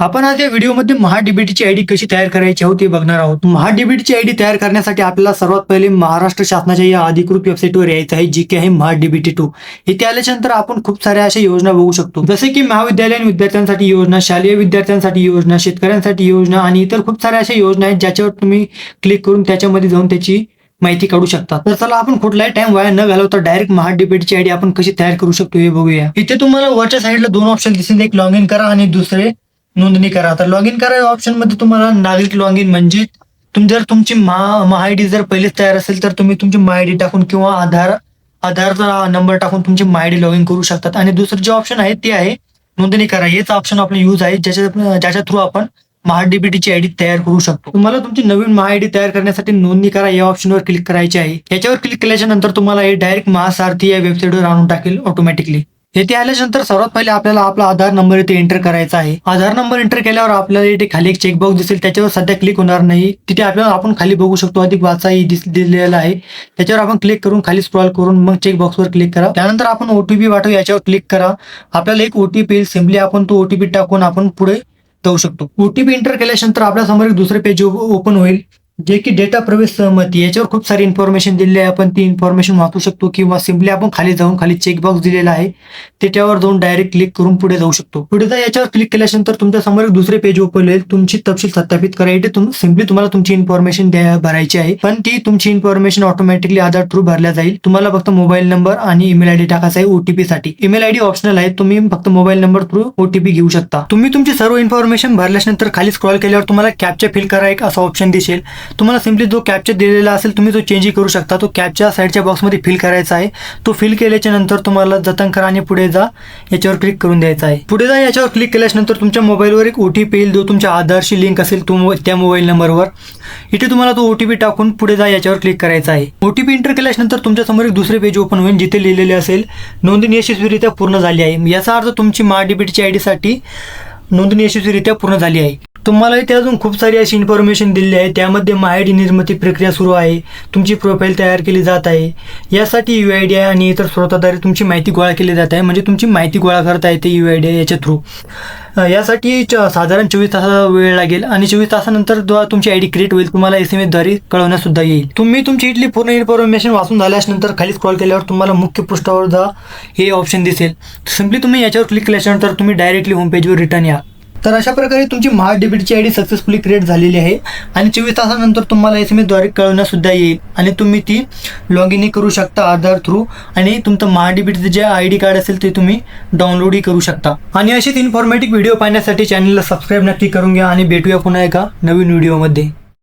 आपण आज या व्हिडिओमध्ये महाडीबीटीची आयडी कशी तयार करायची आहोत ते बघणार आहोत. महाडीबीटीची आयडी तयार करण्यासाठी आपल्याला सर्वात पहिले महाराष्ट्र शासनाच्या या अधिकृत वेबसाईटवर यायचं आहे, जी की आहे महाडीबीटी 2. इथे आल्यानंतर आपण खूप साऱ्या अशा योजना बघू शकतो, जसे की महाविद्यालयीन विद्यार्थ्यांसाठी योजना, शालेय विद्यार्थ्यांसाठी योजना, शेतकऱ्यांसाठी योजना आणि इतर खूप साऱ्या अशा योजना आहेत ज्याच्यावर तुम्ही क्लिक करून त्याच्यामध्ये जाऊन त्याची माहिती काढू शकता. तर चला आपण कुठलाही टाइम वाया न घालवता डायरेक्ट महाडीबीटीची आयडी आपण कशी तयार करू शकतो हे बघूया. इथे तुम्हाला वरच्या साईडला दोन ऑप्शन दिसेल, एक लॉग इन करा आणि दुसरे नोंदणी करा. तर लॉग इन करा या ऑप्शन मध्ये तुम्हाला नागरिक लॉग इन म्हणजे जर तुमची आयडी जर पहिलेच तयार असेल तर तुम्ही तुमची आयडी टाकून किंवा आधारचा नंबर टाकून तुमची आयडी लॉग इन करू शकतात. आणि दुसरं जे ऑप्शन आहे ते आहे नोंदणी करा. हेच ऑप्शन आपलं यूज आहे ज्याच्या थ्रू आपण महाडीबीटीची आयडी तयार करू शकतो. तुम्हाला तुमची नवीन आयडी तयार करण्यासाठी नोंदणी करा या ऑप्शनवर क्लिक करायचे आहे. याच्यावर क्लिक केल्याच्या नंतर तुम्हाला हे डायरेक्ट महासारथी या वेबसाईटवर आणून टाकेल ऑटोमॅटिकली. येथे आल्यानंतर सर्वात पहिले आपल्याला आपला आधार नंबर इथे एंटर करायचा आहे. आधार नंबर एंटर केल्यावर आपल्याला इथे खाली एक चेकबॉक्स दिसेल, त्याच्यावर सध्या क्लिक होणार नाही. तिथे आपल्याला आपण खाली बघू शकतो अधिक वाचा दिलेला आहे, त्याच्यावर आपण क्लिक करून खाली स्क्रॉल करून मग चेकबॉक्सवर क्लिक करा. त्यानंतर आपण ओटीपी पाठवू याच्यावर क्लिक करा. आपल्याला एक ओटीपी येईल, सिम्पली आपण तो ओटीपी टाकून आपण पुढे जाऊ शकतो. ओटीपी एंटर केल्यानंतर आपल्या समोर एक दुसरे पेज ओपन होईल, जे की डेटा प्रवेश सहमती. याच्यावर खूप सारी इन्फॉर्मेशन दिलेली आहे, आपण ती इन्फॉर्मेशन वाचू शकतो किंवा सिम्पली आपण खाली जाऊन खाली चेकबॉक्स दिलेला आहे त्याच्यावर जाऊन डायरेक्ट क्लिक करून पुढे जाऊ शकतो. पुढे याच्यावर क्लिक केल्यानंतर तुमच्या समोर एक दुसरे पेज ओपन होईल, तुमची तपशील सत्यापित करायची. सिम्पली तुम्हाला तुमची इन्फॉर्मेशन भरायची आहे, पण ती तुमची इन्फॉर्मेशन ऑटोमॅटिकली आधार थ्रू भरल्या जाईल. तुम्हाला फक्त मोबाईल नंबर आणि ईमेल आयडी टाकायचा आहे ओटीपी साठी. ईमेल आयडी ऑप्शनल आहे, तुम्ही फक्त मोबाईल नंबर थ्रू ओटीपी घेऊ शकता. तुम्ही तुमची सर्व इन्फॉर्मेशन भरल्यानंतर खाली स्क्रॉल केल्यावर तुम्हाला कॅप्चा फिल करा एक असा ऑप्शन दिसेल. तुम्हाला सिम्पली जो कॅप्चा दिलेला असेल तुम्ही तो चेंज करू शकता. तो कॅप्चा साईडच्या बॉक्समध्ये फिल करायचा आहे. तो फिल केल्याच्या नंतर तुम्हाला जतन करा आणि पुढे जा याच्यावर क्लिक करून द्यायचा आहे. पुढे जा याच्यावर क्लिक केल्यानंतर तुमच्या मोबाईलवर एक ओटीपी येईल, जो तुमच्या आधारशी लिंक असेल त्या मोबाईल नंबरवर. इथे तुम्हाला तो ओटीपी टाकून पुढे जा याच्यावर क्लिक करायचा आहे. ओटीपी एंटर केल्यानंतर तुमच्या समोर एक दुसरे पेज ओपन होईल, जिथे लिहिलेले असेल नोंदणी यशस्वीरित्या पूर्ण झाली आहे. याचा अर्थ तुमची महाडीबीटीची आयडी साठी नोंदणी यशस्वीरित्या पूर्ण झाली आहे. तुम्हाला इथे अजून खूप सारी अशी इन्फॉर्मेशन दिलेली आहे, त्यामध्ये आयडी निर्मिती प्रक्रिया सुरू आहे, तुमची प्रोफाईल तयार केली जात आहे, यासाठी UID आहे आणि इतर स्रोताद्वारे तुमची माहिती गोळा केली जात आहे. म्हणजे तुमची माहिती गोळा करता येते UID याच्या थ्रू. यासाठी साधारण 24 तासाचा वेळ लागेल आणि 24 तासानंतर जेव्हा तुमची आयडी क्रिएट होईल तुम्हाला SMS द्वारे कळवण्यात सुद्धा येईल. तुम्ही तुमची इथली पूर्ण इन्फॉर्मेशन वाचून झाल्यानंतर खाली स्क्रॉल केल्यावर तुम्हाला मुख्य पृष्ठावर जा हे ऑप्शन दिसेल. सिम्पली तुम्ही याच्यावर क्लिक केल्यानंतर तुम्ही डायरेक्टली होम पेजवर रिटर्न या. तर अशा प्रकारे तुमची महाडीबीटीची आयडी सक्सेसफुली क्रिएट झालेली आहे आणि 24 तासानंतर तुम्हाला SMS द्वारे कळवण्यात सुद्धा येईल आणि तुम्ही ती लॉग इन करू शकता आधार थ्रू. आणि तुमचं महाडीबीटीचं जे ID कार्ड असेल ते तुम्ही डाउनलोडही करू शकता. आणि अशीच इन्फॉर्मेटिव्ह व्हिडिओ पाहण्यासाठी चॅनलला सबस्क्राईब नक्की करून घ्या आणि भेटूया पुन्हा एका नवीन व्हिडिओमध्ये.